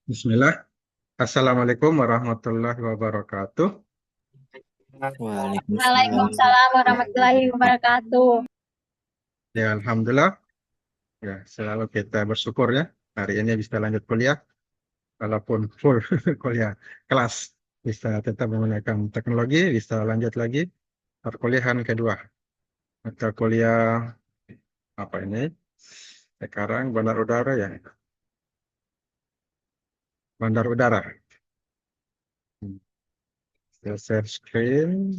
Bismillah. Assalamualaikum warahmatullahi wabarakatuh. Waalaikumsalam. Waalaikumsalam warahmatullahi wabarakatuh. Ya, Alhamdulillah. Ya, selalu kita bersyukur ya. Hari ini bisa lanjut kuliah, walaupun full kuliah kelas. Bisa tetap menggunakan teknologi, bisa lanjut lagi perkuliahan kedua. Mata kuliah apa ini? Sekarang bandar udara ya. Bandar udara. Saya share screen.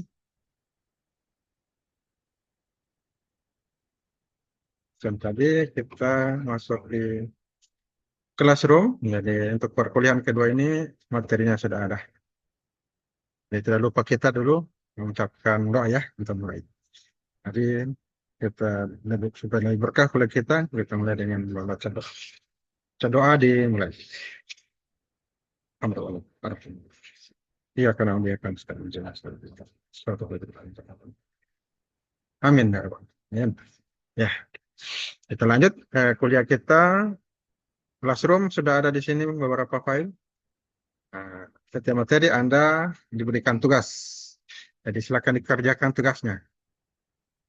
Dan tadi kita masuk di classroom. Jadi untuk perkuliahan kedua ini materinya sudah ada. Jadi tidak lupa kita dulu mengucapkan doa ya untuk mulai. Jadi kita lebih supaya lebih berkah kuliah kita mulai dengan membaca doa. Baca doa dimulai. Alhamdulillah. Iya karena dia akan sekali menjelaskan suatu kehidupan. Amin ya Rabbal. Amin. Ya, kita lanjut ke kuliah kita. Classroom sudah ada di sini beberapa file. Nah, setiap materi Anda diberikan tugas. Jadi silakan dikerjakan tugasnya.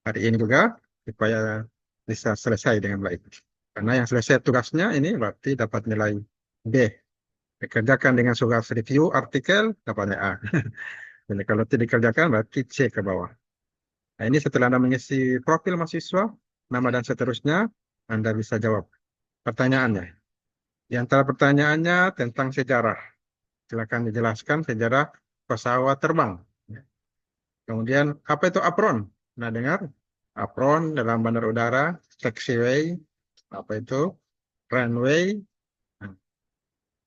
Hari ini juga supaya bisa selesai dengan baik. Karena yang selesai tugasnya ini berarti dapat nilai B. Dikerjakan dengan tugas review artikel dapatnya A. Jadi kalau tidak dikerjakan berarti C ke bawah. Nah ini setelah Anda mengisi profil mahasiswa, nama dan seterusnya, Anda bisa jawab pertanyaannya. Di antara pertanyaannya tentang sejarah. Silakan dijelaskan sejarah pesawat terbang. Kemudian apa itu apron? Nah dengar apron dalam bandar udara, taxiway, apa itu runway. Nah,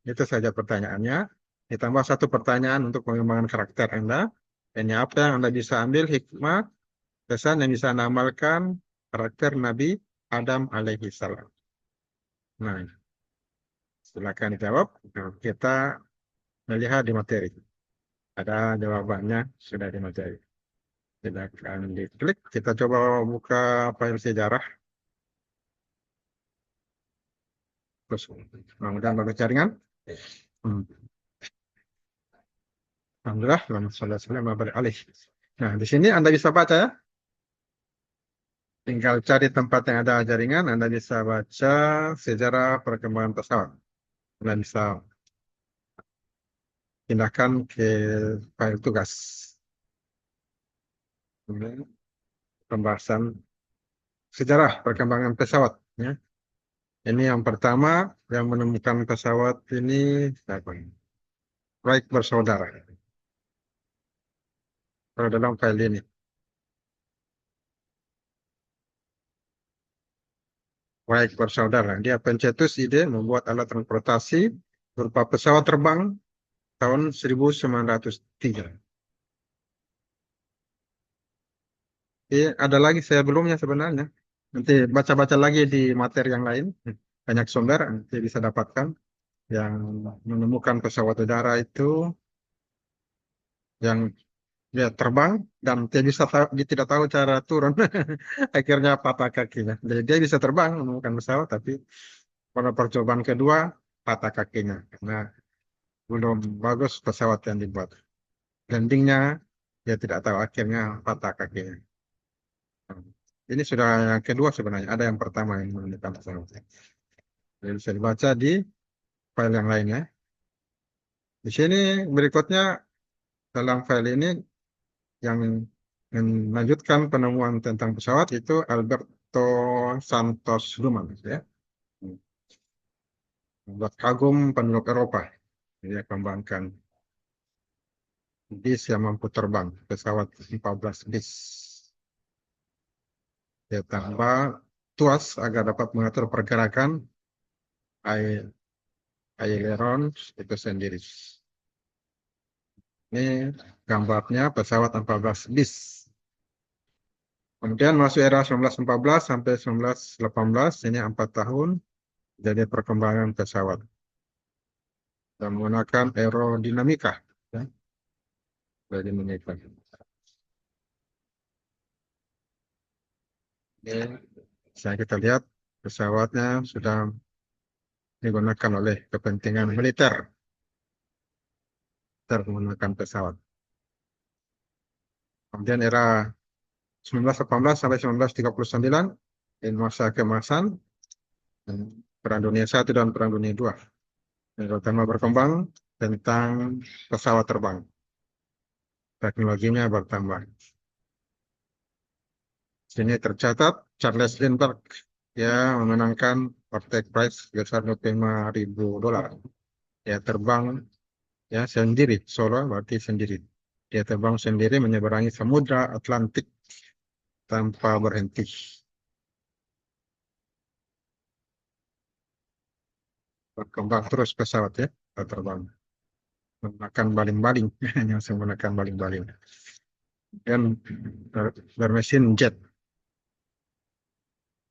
itu saja pertanyaannya. Ditambah satu pertanyaan untuk pengembangan karakter Anda. Ini apa yang Anda bisa ambil hikmah, pesan yang bisa Anda amalkan karakter Nabi Adam alaihi salam. Nah, silakan dijawab. Nah, kita melihat di materi. Ada jawabannya sudah di materi. Silakan diklik. Kita coba buka file sejarah. Terus, mudah-mudahan bagus jaringan. Hmm. Alhamdulillah, selamat salam alaihi. Nah, di sini Anda bisa baca ya. Tinggal cari tempat yang ada jaringan, Anda bisa baca sejarah perkembangan pesawat. Anda bisa pindahkan ke file tugas. Ini pembahasan sejarah perkembangan pesawat. Ya. Ini yang pertama yang menemukan pesawat ini siapa? Wright bersaudara. Kalau dalam file ini. Wright bersaudara. Dia pencetus ide membuat alat transportasi berupa pesawat terbang tahun 1903. Ada lagi saya belumnya sebenarnya. Nanti baca-baca lagi di materi yang lain. Banyak sumber nanti bisa dapatkan yang menemukan pesawat udara itu yang dia terbang dan dia tidak tahu cara turun. Akhirnya patah kakinya. Jadi dia bisa terbang menemukan pesawat tapi pada percobaan kedua patah kakinya karena belum bagus pesawat yang dibuat. Landingnya dia tidak tahu akhirnya patah kakinya. Ini sudah yang kedua sebenarnya. Ada yang pertama yang menemukan pesawat. Jadi bisa dibaca di file yang lainnya. Di sini berikutnya dalam file ini yang melanjutkan penemuan tentang pesawat itu Alberto Santos Dumont ya. Buat kagum penduduk Eropa. Dia kembangkan bis yang mampu terbang, pesawat 14 bis. Dia tambah tuas agar dapat mengatur pergerakan air aileron itu sendiri. Ini gambarnya pesawat 14 bis. Kemudian masuk era 1914 sampai 1918, ini 4 tahun, jadi perkembangan pesawat. Dan menggunakan aerodinamika. Ya, aerodinamika. Ini saya kita lihat pesawatnya sudah digunakan oleh kepentingan militer, menggunakan pesawat. Kemudian era 1918 sampai 1939, di masa keemasan Perang Dunia I dan Perang Dunia II. Yang pertama berkembang tentang pesawat terbang. Teknologinya bertambah. Sini tercatat Charles Lindbergh ya memenangkan Ortex Prize sebesar $25.000. Ya terbang ya sendiri, solo berarti sendiri. Dia terbang sendiri menyeberangi Samudra Atlantik tanpa berhenti. Berkembang terus pesawat ya, terbang. Menggunakan baling-baling, hanya menggunakan baling-baling. Dan bermesin jet.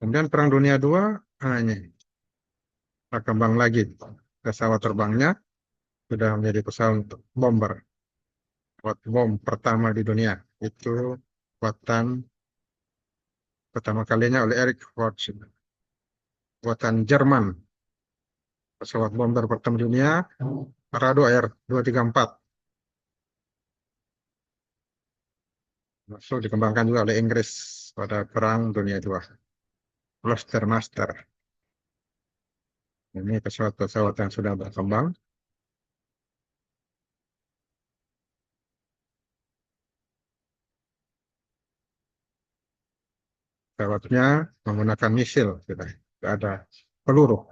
Kemudian Perang Dunia II, ini berkembang lagi. Pesawat terbangnya sudah menjadi pesawat bomber. Pesawat bom pertama di dunia. Itu buatan pertama kalinya oleh Erich Schwartz. Buatan Jerman. Pesawat bomber pertama di dunia, Arado Air 234. Masuk dikembangkan juga oleh Inggris pada Perang Dunia II. Gloster Master. Ini pesawat-pesawat yang sudah berkembang. Pesawatnya menggunakan misil, sudah ada peluru.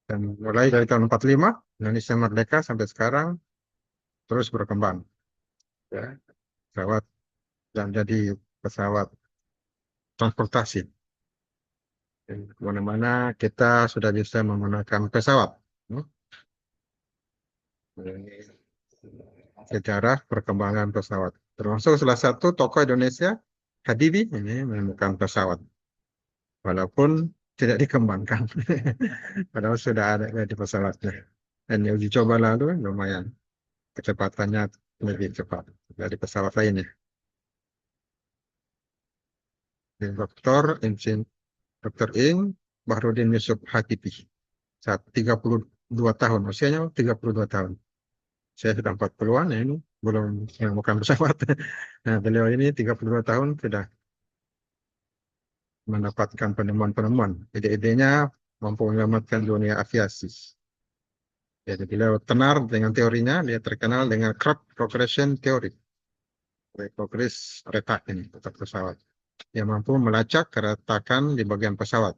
Dan mulai dari tahun 45, Indonesia merdeka sampai sekarang terus berkembang. Ya, pesawat yang jadi pesawat transportasi. Dan kemana-mana kita sudah bisa menggunakan pesawat. Hmm. Ini sejarah perkembangan pesawat. Termasuk salah satu tokoh Indonesia, Habibie, ini menemukan pesawat. Walaupun tidak dikembangkan. Padahal sudah ada di pesawatnya. Dan yang uji coba lalu lumayan. Kecepatannya lebih cepat dari pesawat lainnya. Dr. Ing Bahrudin Yusuf Habibie. Saat 32 tahun. Usianya 32 tahun. Saya sudah 40-an ya ini. Belum menemukan pesawat. Nah, beliau ini 32 tahun sudah mendapatkan penemuan-penemuan. Ide-idenya mampu menyelamatkan dunia aviasi. Jadi beliau tenar dengan teorinya, dia terkenal dengan Crop Progression Theory. Progres retak ini, retak pesawat. Dia mampu melacak keretakan di bagian pesawat.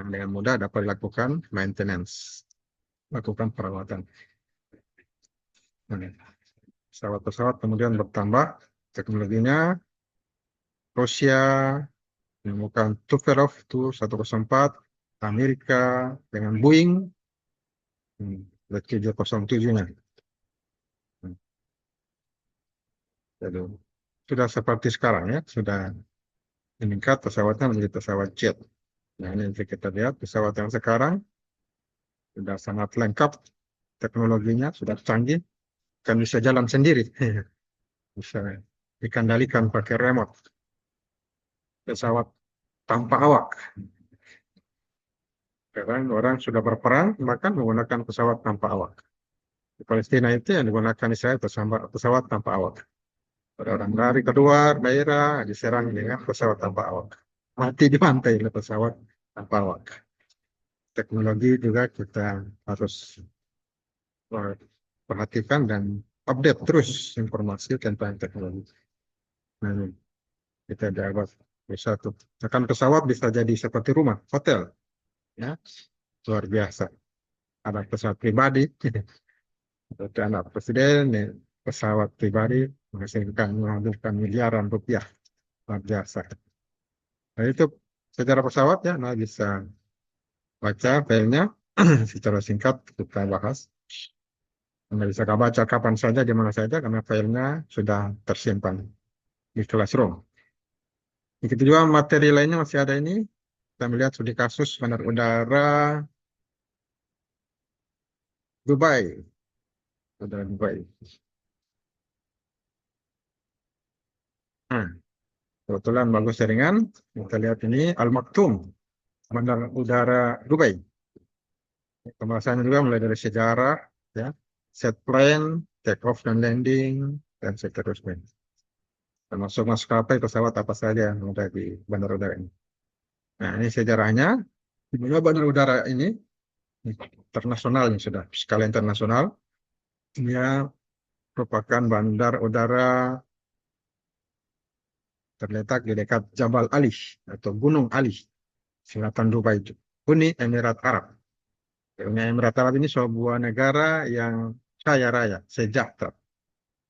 Yang dengan mudah dapat dilakukan maintenance, lakukan perawatan. Nah, pesawat-pesawat kemudian bertambah teknologinya. Rusia menemukan Tupolev Tu-104, Amerika dengan Boeing 707-nya. Jadi, sudah seperti sekarang ya, sudah meningkat pesawatnya menjadi pesawat jet. Nah, ini kita lihat pesawat yang sekarang sudah sangat lengkap, teknologinya sudah canggih, kan bisa jalan sendiri, bisa dikendalikan pakai remote. Pesawat tanpa awak. Sekarang orang sudah berperang, bahkan menggunakan pesawat tanpa awak. Di Palestina itu yang digunakan Israel pesawat tanpa awak. Ada orang lari keluar daerah, diserang dengan pesawat tanpa awak. Mati di pantai oleh pesawat tanpa awak. Teknologi juga kita harus perhatikan dan update terus informasi tentang teknologi. Nah, ini kita dapat bisa tuh. Akan pesawat bisa jadi seperti rumah, hotel, ya luar biasa. Ada pesawat pribadi, ada anak presiden, ya, pesawat pribadi menghasilkan miliaran rupiah, luar biasa. Nah itu secara pesawat ya, nah bisa baca filenya secara singkat kita bahas. Anda bisa baca kapan saja, di mana saja, karena filenya sudah tersimpan di Classroom. Begitu juga materi lainnya masih ada ini. Kita melihat studi kasus bandar udara Dubai. Udara Dubai. Hmm. Kebetulan bagus jaringan. Kita lihat ini Al Maktoum, Bandar Udara Dubai. Pembahasannya juga mulai dari sejarah, ya, set plan, take off dan landing, dan seterusnya. Termasuk maskapai pesawat apa saja yang ada di bandar udara ini. Nah, ini sejarahnya. Di mana bandar udara ini internasional, yang sudah skala internasional. Dia merupakan bandar udara terletak di dekat Jabal Ali atau Gunung Ali, selatan Dubai, Uni Emirat Arab. Uni Emirat Arab ini sebuah negara yang kaya raya, sejahtera.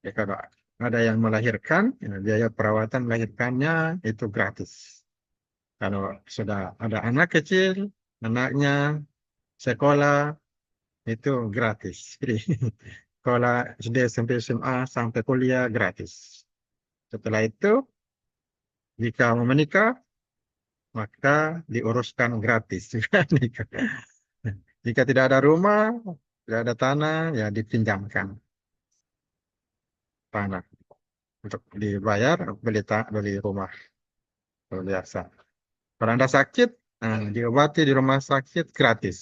Ya, kalau ada yang melahirkan, ya, biaya perawatan melahirkannya itu gratis. Kalau sudah ada anak kecil, anaknya sekolah itu gratis. Jadi, sekolah SD sampai SMA sampai kuliah gratis. Setelah itu, jika mau menikah, maka diuruskan gratis juga nikah. Jika tidak ada rumah, tidak ada tanah, ya dipinjamkan tanah untuk dibayar beli rumah biasa. Kalau Anda sakit, nah, diobati di rumah sakit gratis.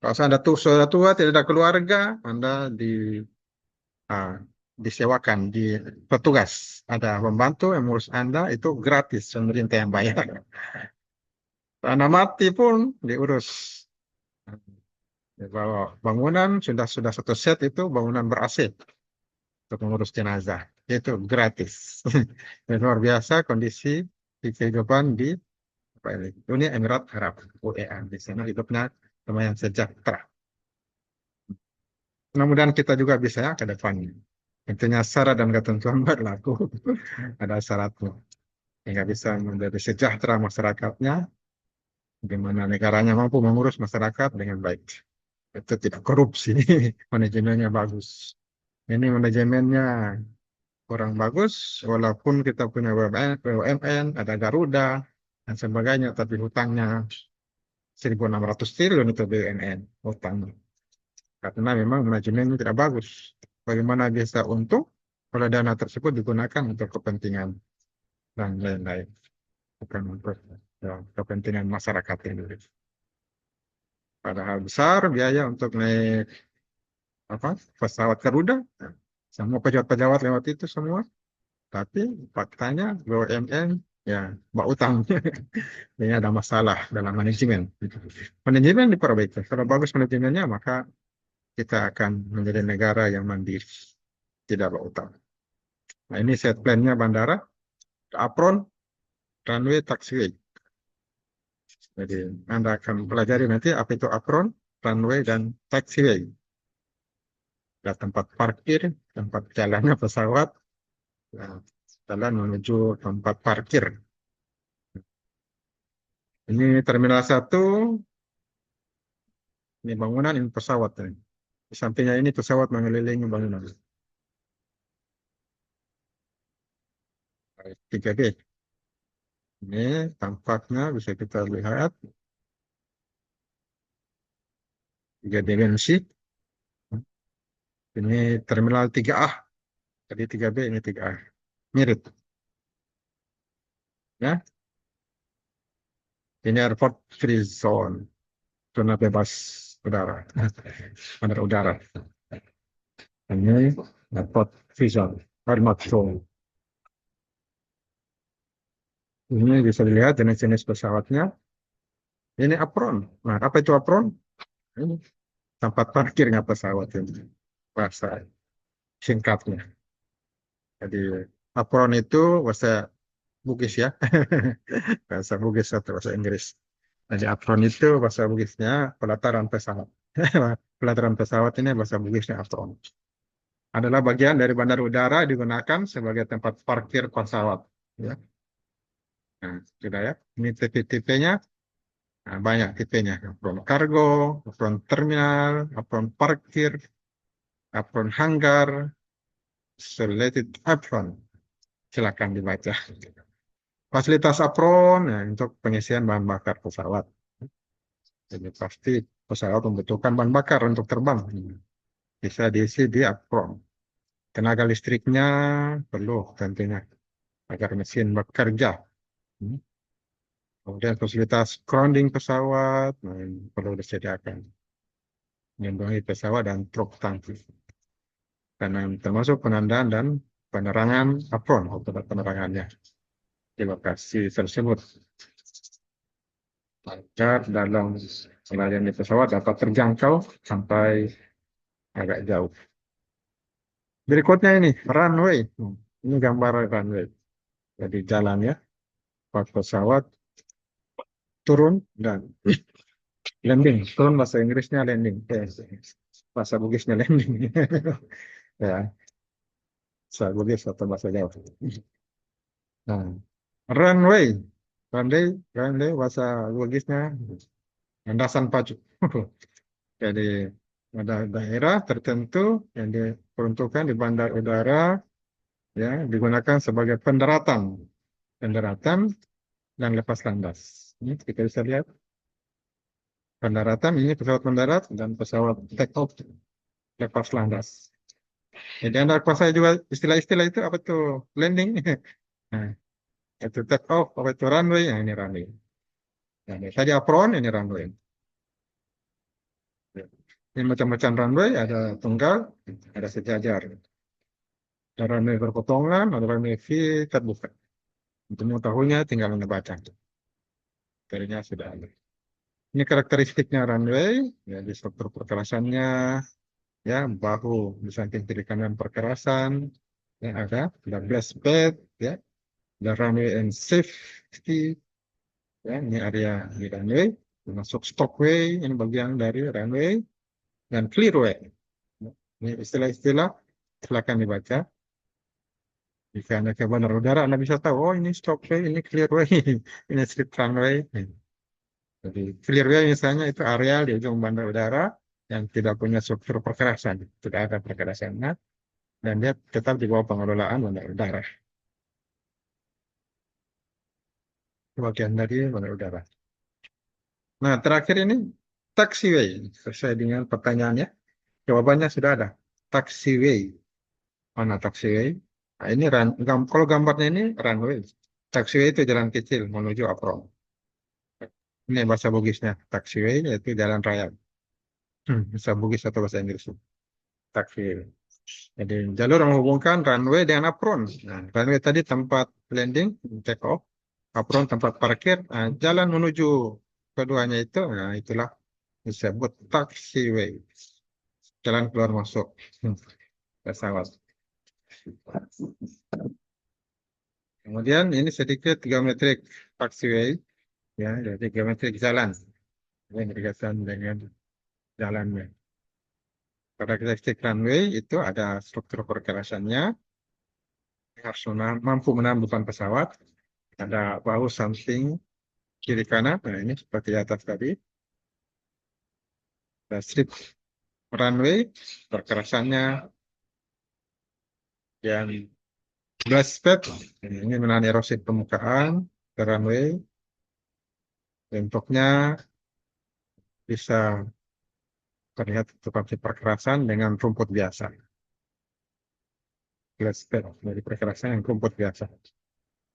Kalau Anda tuh saudara tua, tidak ada keluarga, Anda ah, disewakan di petugas. Ada pembantu yang ngurus Anda, itu gratis, pemerintah yang bayar. Kalau Anda mati pun diurus. Ya, kalau bangunan sudah satu set itu bangunan ber-AC untuk mengurus jenazah. Itu gratis. Dan luar biasa kondisi di kehidupan di apa ini, Uni Emirat Arab, UEA. Di sana hidupnya lumayan sejahtera. Mudah-mudahan kita juga bisa ya ke depan. Tentunya syarat dan ketentuan berlaku. Ada syaratnya. Hingga bisa menjadi sejahtera masyarakatnya. Bagaimana negaranya mampu mengurus masyarakat dengan baik. Itu tidak korupsi. Manajemennya bagus. Ini manajemennya kurang bagus, walaupun kita punya BUMN, ada Garuda, dan sebagainya, tapi hutangnya 1.600 triliun itu BUMN, hutang. Karena memang manajemennya tidak bagus. Bagaimana bisa untung kalau dana tersebut digunakan untuk kepentingan dan lain-lain, bukan untuk ya, kepentingan masyarakat Indonesia. Padahal besar biaya untuk naik apa pesawat Garuda, semua pejabat-pejabat lewat itu semua. Tapi faktanya BUMN ya mbak utang. Ini ada masalah dalam manajemen. Manajemen diperbaiki. Kalau bagus manajemennya maka kita akan menjadi negara yang mandiri, tidak berutang. Nah, ini set plan-nya bandara, apron, runway, taxiway. Jadi Anda akan pelajari nanti apa itu apron, runway, dan taxiway. Ada tempat parkir, tempat jalannya pesawat, nah, jalan menuju tempat parkir. Ini Terminal 1, ini bangunan, ini pesawat. Di sampingnya ini pesawat mengelilingi bangunan. 3B. Ini tampaknya bisa kita lihat 3 dimensi. Ini terminal 3A. Tadi 3B, ini 3A. Mirip. Ya. Ini airport free zone. Zona bebas udara. Bandar udara. Ini airport free zone. Airport zone. Ini bisa dilihat jenis-jenis pesawatnya. Ini apron. Nah, apa itu apron? Ini tempat parkirnya pesawat ini. Bahasa singkatnya. Jadi apron itu bahasa Bugis ya. Bahasa Bugis atau bahasa Inggris. Jadi apron itu bahasa Bugisnya pelataran pesawat. Pelataran pesawat ini bahasa Bugisnya apron. Adalah bagian dari bandar udara digunakan sebagai tempat parkir pesawat. Ya. Nah, sudah ya. Ini tipe-tipenya. Nah, banyak tipenya. Apron kargo, apron terminal, apron parkir, apron hangar, selected apron. Silakan dibaca. Fasilitas apron ya, untuk pengisian bahan bakar pesawat. Jadi pasti pesawat membutuhkan bahan bakar untuk terbang. Bisa diisi di apron. Tenaga listriknya perlu tentunya. agar mesin bekerja. Hmm. Kemudian fasilitas grounding pesawat perlu disediakan, melindungi pesawat dan truk tangki. Karena termasuk penandaan dan penerangan apron atau penerangannya di lokasi tersebut. Agar dalam melayani pesawat dapat terjangkau sampai agak jauh. Berikutnya ini runway. Ini gambar runway. Jadi jalan ya, pesawat turun dan landing. Turun bahasa Inggrisnya landing. Bahasa Bugisnya landing. Ya, bahasa Bugis atau bahasa Jawa. Nah, runway. Runway bahasa Bugisnya landasan pacu. Jadi ada daerah tertentu yang diperuntukkan di bandar udara ya digunakan sebagai pendaratan dan lepas landas. Ini kita bisa lihat pendaratan ini pesawat mendarat dan pesawat take off lepas landas. Jadi Anda kuasai juga istilah-istilah itu apa itu landing, nah, itu take off, apa itu runway, nah, ini runway. Nah, ini tadi apron, ini runway. Ini macam-macam runway, ada tunggal, ada sejajar. Ada runway berpotongan, ada runway V terbuka. Untuk mengetahuinya tinggal Anda baca. Materinya sudah ada. Ini karakteristiknya runway, ya, di struktur perkerasannya, ya, bahu di samping kiri kanan perkerasan, ya, ada blast pad, ya, ada runway and safety, ya, ini area di runway, termasuk stopway, ini bagian dari runway, dan clearway. Ini istilah-istilah, silakan dibaca. Jika Anda ke bandar udara, Anda bisa tahu, oh ini stopway, ini clearway, ini strip runway. Jadi clearway misalnya itu area di ujung bandar udara yang tidak punya struktur perkerasan, tidak ada perkerasannya, dan dia tetap di bawah pengelolaan bandar udara. Bagian dari bandar udara. Nah, terakhir ini taxiway. Sesuai dengan pertanyaannya, jawabannya sudah ada. Taxiway. Mana taxiway? Nah, ini kalau gambarnya ini runway. Taxiway itu jalan kecil menuju apron. Ini bahasa Bugisnya. Taxiway yaitu jalan raya. Bahasa Bugis atau bahasa Inggris. Taxiway. Jadi jalur yang menghubungkan runway dengan apron. Nah, runway tadi tempat landing, take off. Apron tempat parkir. Nah, jalan menuju keduanya itu, nah itulah disebut taxiway. Jalan keluar masuk pesawat. Kemudian ini sedikit geometrik taxiway, ya, jadi geometrik jalan yang berkaitan dengan jalannya. Karakteristik runway itu ada struktur perkerasannya, harus mampu menahan beban pesawat, ada bahu samping kiri kanan, nah ini seperti atas tadi, ada strip runway, perkerasannya yang blast pad, ini menahan erosi permukaan ke runway, bentuknya bisa terlihat seperti perkerasan dengan rumput biasa. Blast pad dari perkerasan yang rumput biasa,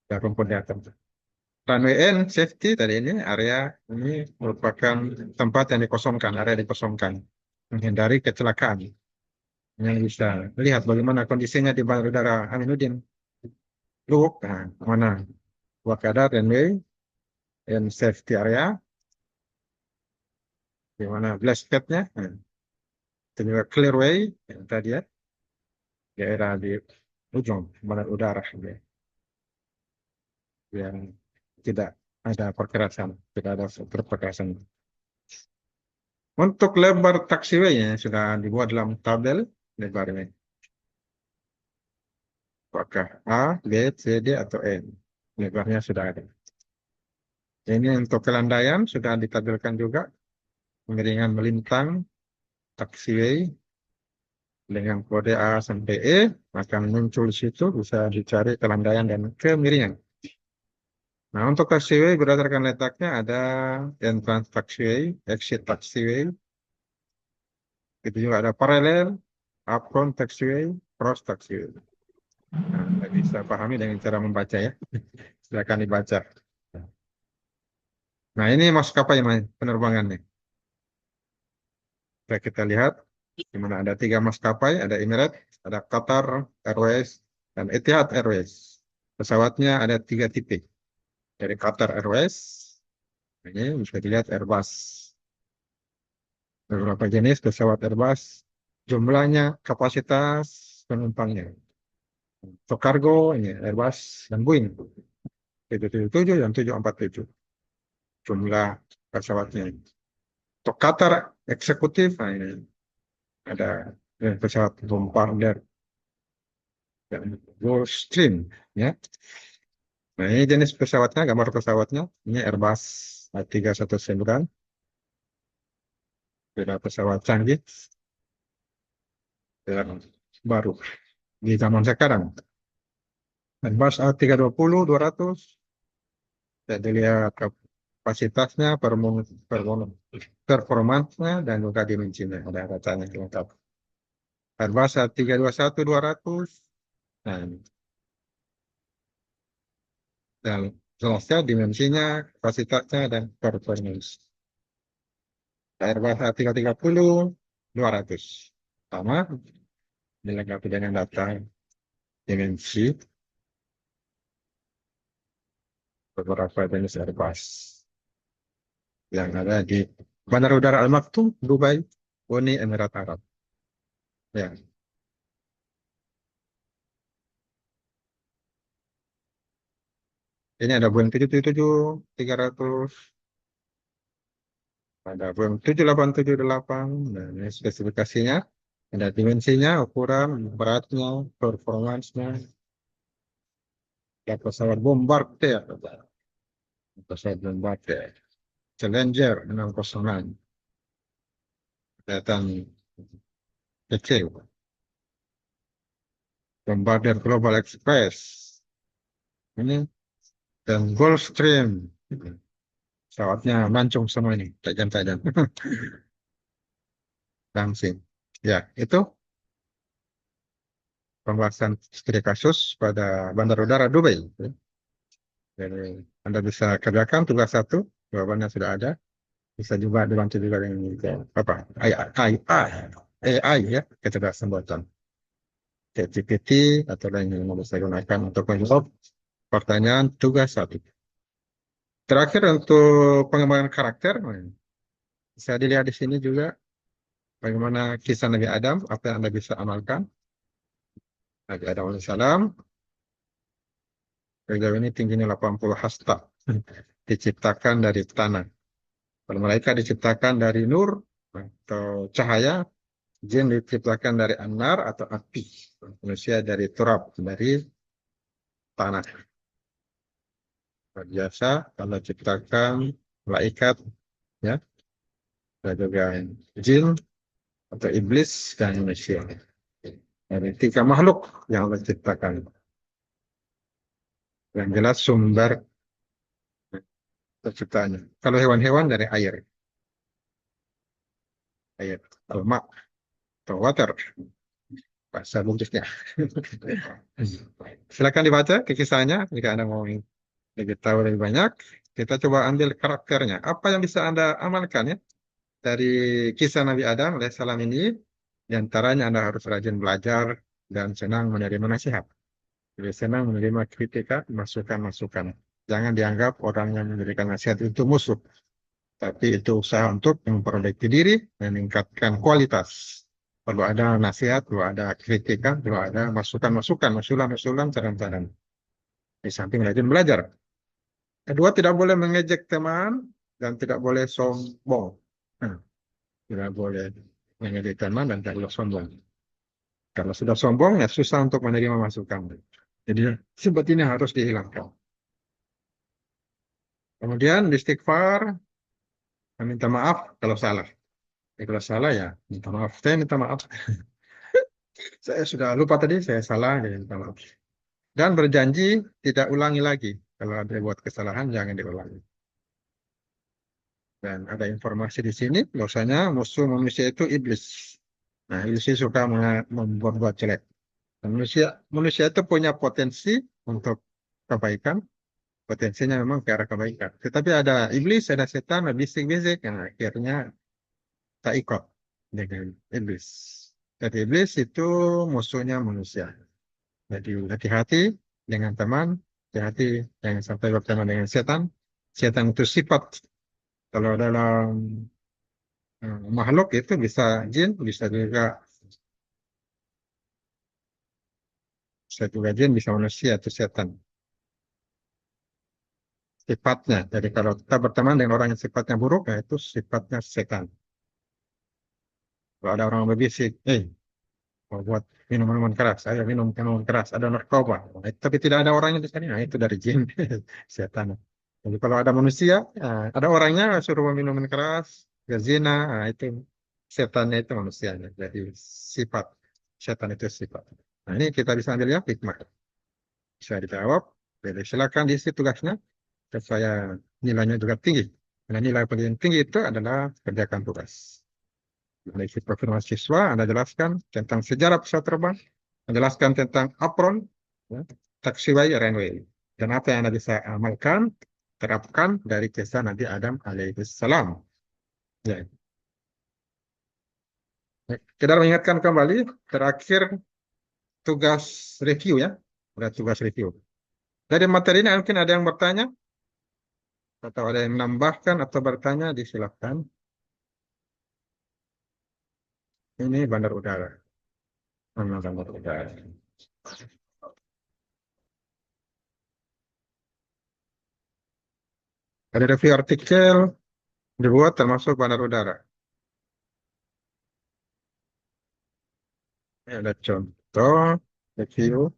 dan rumput di atas. Runway and safety tadi ini area ini merupakan tempat yang dikosongkan, area dikosongkan, menghindari kecelakaan. Yang bisa lihat bagaimana kondisinya di Bandar Udara Aminuddin. Look, nah, mana Wakada runway and safety area, di mana blast padnya, nah, itu juga clearway yang tadi ya, daerah di ujung Bandar Udara ya, yang tidak ada perkerasan, tidak ada struktur perkerasan. Untuk lebar taxiway-nya sudah dibuat dalam tabel lebarnya. Apakah A, B, C, D, atau E? Lebarnya sudah ada. Ini untuk kelandaian sudah ditabelkan juga. Kemiringan melintang taxiway dengan kode A sampai E akan muncul di situ, bisa dicari kelandaian dan kemiringan. Nah, untuk taxiway berdasarkan letaknya ada entrance taxiway, exit taxiway. Itu juga ada paralel, apron taxiway, cross taxiway. Nah, Anda bisa pahami dengan cara membaca ya. Silakan dibaca. Nah, ini maskapai penerbangannya. Kita lihat di mana ada tiga maskapai, ada Emirates, ada Qatar Airways, dan Etihad Airways. Pesawatnya ada tiga tipe. Dari Qatar Airways, ini bisa dilihat Airbus. Beberapa jenis pesawat Airbus, jumlahnya, kapasitas penumpangnya. Untuk kargo, ini Airbus dan Boeing. 777 dan 747. Jumlah pesawatnya. Untuk Qatar eksekutif, nah ini ada pesawat Bombardier dan Gulfstream, ya. Nah, ini jenis pesawatnya, gambar pesawatnya. Ini Airbus A319, beda pesawat canggih dan baru di zaman sekarang. Airbus A320-200, jadi lihat kapasitasnya, performanya, dan juga dimensinya. Ada datanya lengkap. Airbus A321-200, nah, dan jelasnya dimensinya, kapasitasnya, dan performance. Airbus A330-200. Sama, dilengkapi dengan data dimensi beberapa jenis Airbus yang ada di Bandara Udara Al Maktoum, Dubai, Uni Emirat Arab. Ya, ini ada Boeing 777-300, ada Boeing 7878, dan ini spesifikasinya, ada dimensinya, ukuran, beratnya, performansnya, ada pesawat Bombardier, pesawat Bombardier, Challenger 606, datang kecil, Bombardier Global Express, ini, dan Gulfstream, pesawatnya mancung semua ini, tajam-tajam, langsing. Ya, itu pembahasan studi kasus pada Bandar Udara Dubai. Jadi Anda bisa kerjakan tugas satu, jawabannya sudah ada. Bisa juga dibantu juga dengan apa? AI ya, kecerdasan buatan. ChatGPT atau lain yang bisa digunakan untuk menjawab pertanyaan tugas satu. Terakhir untuk pengembangan karakter, bisa dilihat di sini juga bagaimana kisah Nabi Adam, apa yang Anda bisa amalkan. Nabi Adam alaihissalam, beliau ini tingginya 80 hasta, diciptakan dari tanah. Kalau malaikat diciptakan dari nur atau cahaya, jin diciptakan dari anar atau api, manusia dari turab, dari tanah. Biasa kalau ciptakan malaikat, ya, dan juga jin atau iblis dan manusia. Dari tiga makhluk yang Allah ciptakan. Yang jelas sumber terciptanya. Kalau hewan-hewan dari air, alma atau water, bahasa Buddhisnya. Silakan dibaca kisahnya jika Anda mau lebih tahu lebih banyak. Kita coba ambil karakternya. Apa yang bisa Anda amalkan ya dari kisah Nabi Adam alaihissalam ini? Di antaranya Anda harus rajin belajar dan senang menerima nasihat. Jadi senang menerima kritikan, masukan-masukan. Jangan dianggap orang yang memberikan nasihat itu musuh, tapi itu usaha untuk memperbaiki diri dan meningkatkan kualitas. Perlu ada nasihat, perlu ada kritikan, perlu ada masukan-masukan, usulan-usulan, saran-saran. Di samping rajin belajar. Kedua, tidak boleh mengejek teman dan tidak boleh sombong. Nah, tidak boleh mengejek teman dan tidak boleh sombong. Kalau sudah sombong, ya susah untuk menerima masukan. Jadi, sifat ini harus dihilangkan. Kemudian, istighfar, minta maaf kalau salah. Kalau salah ya, minta maaf. Saya minta maaf. Saya sudah lupa tadi, saya salah, jadi minta maaf. Dan berjanji tidak ulangi lagi. Kalau ada buat kesalahan, jangan diulangi. Dan ada informasi di sini, bahwasanya musuh manusia itu iblis. Nah, iblis suka membuat jelek. Dan manusia itu punya potensi untuk kebaikan, potensinya memang ke arah kebaikan. Tetapi ada iblis, ada setan, ada bisik-bisik, yang akhirnya tak ikut dengan iblis. Jadi iblis itu musuhnya manusia. Jadi hati-hati dengan teman, hati-hati jangan sampai berteman dengan setan. Setan itu sifat, kalau dalam makhluk itu bisa juga jin, bisa manusia itu setan sifatnya. Jadi kalau kita berteman dengan orang yang sifatnya buruk, ya itu sifatnya setan. Kalau ada orang berbisik, mau buat minuman keras, saya minum minuman keras, ada narkoba. Tapi tidak ada orangnya di sana, nah, itu dari jin, setan. Jadi kalau ada manusia, ada orangnya suruh minuman keras, ya zina, nah, itu setannya itu manusianya. Jadi sifat, setan itu sifat. Nah ini kita bisa ambil ya hikmah. Bisa dijawab, jadi silakan diisi tugasnya, supaya nilainya juga tinggi. Karena nilai paling tinggi itu adalah kerjakan tugas. Dari si profil mahasiswa, Anda jelaskan tentang sejarah pesawat terbang, menjelaskan tentang apron, ya, taxiway, runway, dan apa yang Anda bisa amalkan, terapkan dari kisah Nabi Adam alaihissalam. Ya. Kita mengingatkan kembali, terakhir tugas review ya, ada tugas review. Dari materi ini mungkin ada yang bertanya, atau ada yang menambahkan atau bertanya, disilakan. Ini bandar udara. Bandar udara. Ada review artikel dibuat termasuk bandar udara. Ini ada contoh review.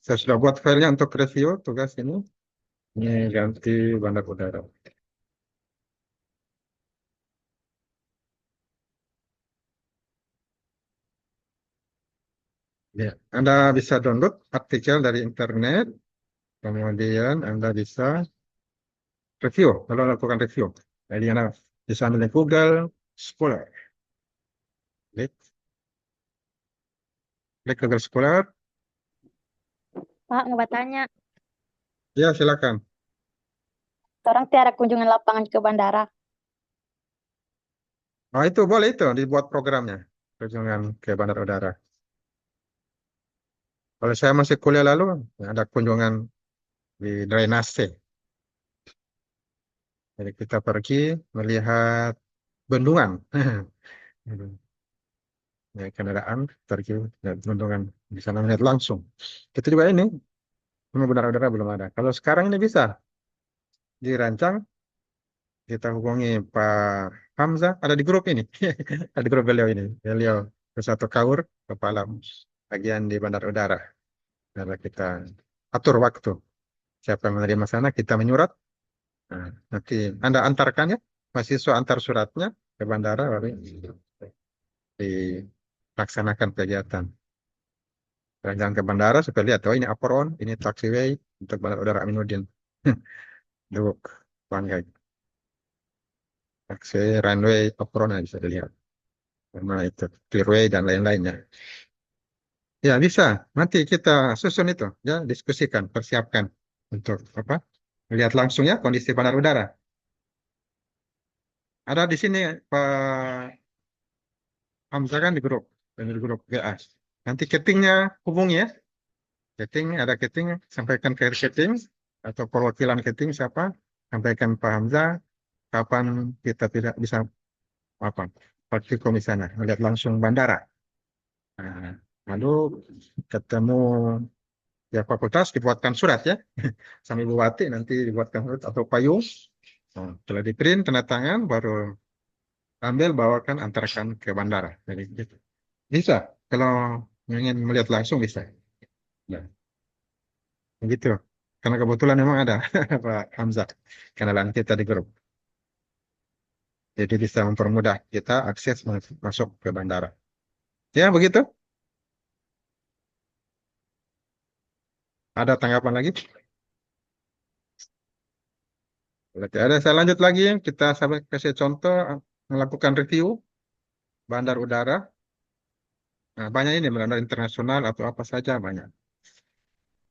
Saya sudah buat filenya untuk review tugas ini. Ini ganti bandar udara. Ya, Anda bisa download artikel dari internet, kemudian Anda bisa review, kalau lakukan review. Jadi Anda bisa ambil di Google Scholar. Klik, klik Google Scholar. Pak, nggak tanya. Ya, silakan. Orang tiara kunjungan lapangan ke bandara. Oh, itu boleh itu dibuat programnya. Kunjungan ke bandar udara. Kalau saya masih kuliah lalu, ada kunjungan di drainase. Jadi kita pergi melihat bendungan. Ya, kendaraan pergi lihat bendungan di sana melihat langsung. Itu juga ini, cuma benar-benar belum ada. Kalau sekarang ini bisa dirancang, kita hubungi Pak Hamzah, ada di grup ini, ada di grup beliau ini. Beliau satu kaur kepala bagian di bandar udara. Lalu kita atur waktu. Siapa yang menerima sana, kita menyurat. Nah, nanti Anda antarkan ya, mahasiswa antar suratnya ke bandara, baru dilaksanakan kegiatan. Jalan ke bandara supaya lihat, oh ini apron, ini taxiway untuk bandar udara Aminuddin. Duk, bangga. Taxi, runway, apron nah, bisa dilihat. Karena itu clearway dan lain-lainnya. Ya bisa. Nanti kita susun itu, ya diskusikan, persiapkan untuk apa? Lihat langsung ya kondisi bandar udara. Ada di sini Pak Hamzah kan di grup GA. Nanti ketingnya hubungi ya. Keting ada keting, sampaikan ke keting atau perwakilan keting siapa, sampaikan Pak Hamzah kapan kita tidak bisa apa praktikum di sana, melihat langsung bandara. Nah, lalu ketemu ya fakultas dibuatkan surat ya, sama Ibu Wati nanti dibuatkan surat atau payung. Nah, setelah di print tanda tangan baru ambil bawakan antarkan ke bandara. Jadi gitu. Bisa kalau ingin melihat langsung bisa. Ya, gitu. Karena kebetulan memang ada Pak Hamzah kenalan kita di grup. Jadi bisa mempermudah kita akses masuk ke bandara. Ya, begitu. Ada tanggapan lagi? Berarti ada, saya lanjut lagi. Kita sampai kasih contoh melakukan review bandar udara. Nah, banyak ini bandara internasional atau apa saja banyak.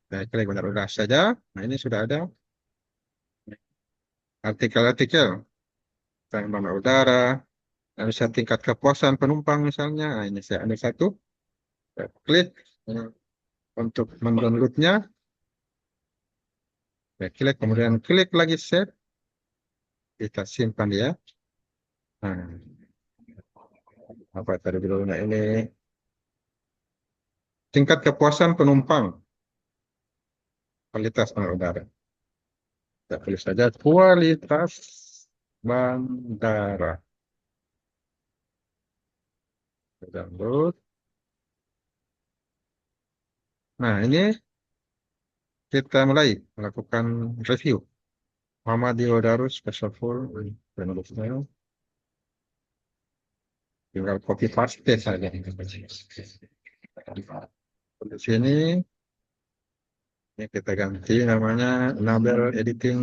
Saya klik bandara udara saja. Nah, ini sudah ada artikel-artikel tentang bandara udara. Nah, bisa tingkat kepuasan penumpang misalnya. Nah, ini saya ambil satu. Saya klik untuk mendownloadnya. Saya klik, kemudian klik lagi save. Kita simpan dia. Nah, apa tadi judulnya ini? Tingkat kepuasan penumpang kualitas bandara udara. Kita tulis saja kualitas bandara. Kita download. Nah, ini kita mulai melakukan review. Muhammadiyah Darus Special Full penulisnya. Tinggal copy paste saja. Di sini ini kita ganti namanya Nabel Editing.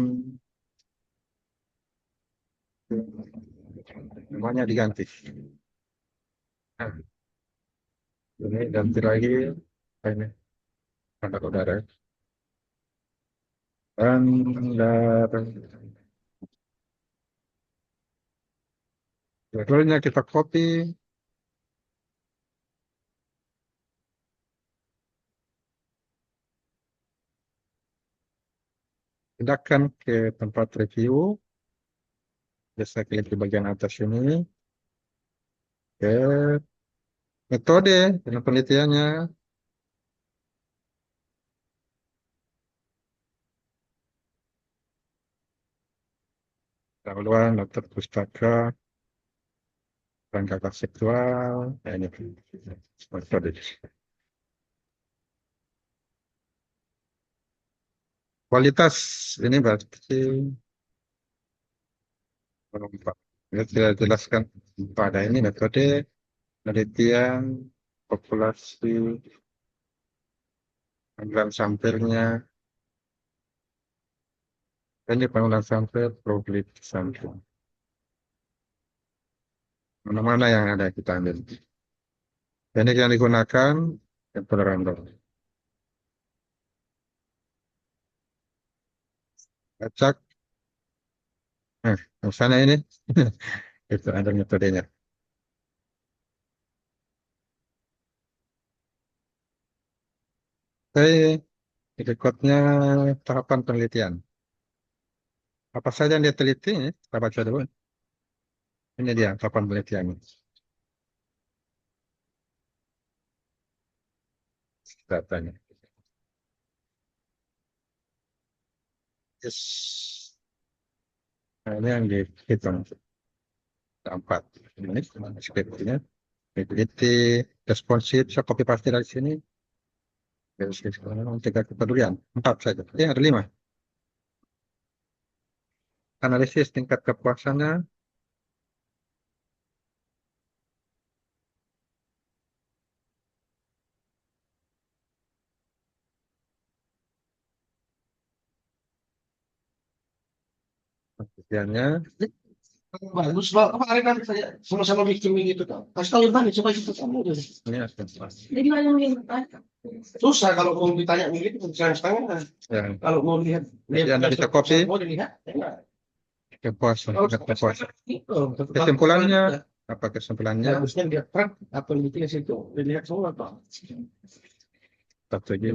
Namanya diganti. Nah, ini ganti lagi. Ini bandar udara. Bandar. Jadwalnya kita copy. Pindahkan ke tempat review. Bisa klik di bagian atas ini. Ke metode dan penelitiannya. Dahuluan daftar pustaka rangka seksual. Nah, ini metode. Kualitas ini berarti penumpang. Ya, saya jelaskan pada ini metode penelitian populasi panggilan sampelnya. Ini panggilan sampel, probability sampel. Mana-mana yang ada kita ambil. Teknik yang digunakan sampel random. Acak. Misalnya ini. Itu ada metodenya. Oke, berikutnya tahapan penelitian. Apa saja yang dia teliti? Kita baca dulu. Ini dia tahapan penelitian. Kita tanya. Yes. Nah, ini yang dihitung. Ada 4. Ini skripsinya. Ability, responsif, saya copy paste dari sini. Tiga kepedulian. 4 saja. Ada 5. Analisis tingkat kepuasannya. Penelitiannya. Bagus loh, kemarin kan saya sama-sama bikin gitu kan. Kasih tahu Bang, coba itu kamu deh. Ini aspek. Jadi mana yang susah kalau mau ditanya begitu setengah-setengah. Ya. Kalau mau lihat Anda bisa copy. mau dilihat. Kepuasan. Oh, Tingkat kepuasan. itu. Kesimpulannya. Apa kesimpulannya? Harusnya dia track apa yang di situ dilihat semua Pak. Satu lagi.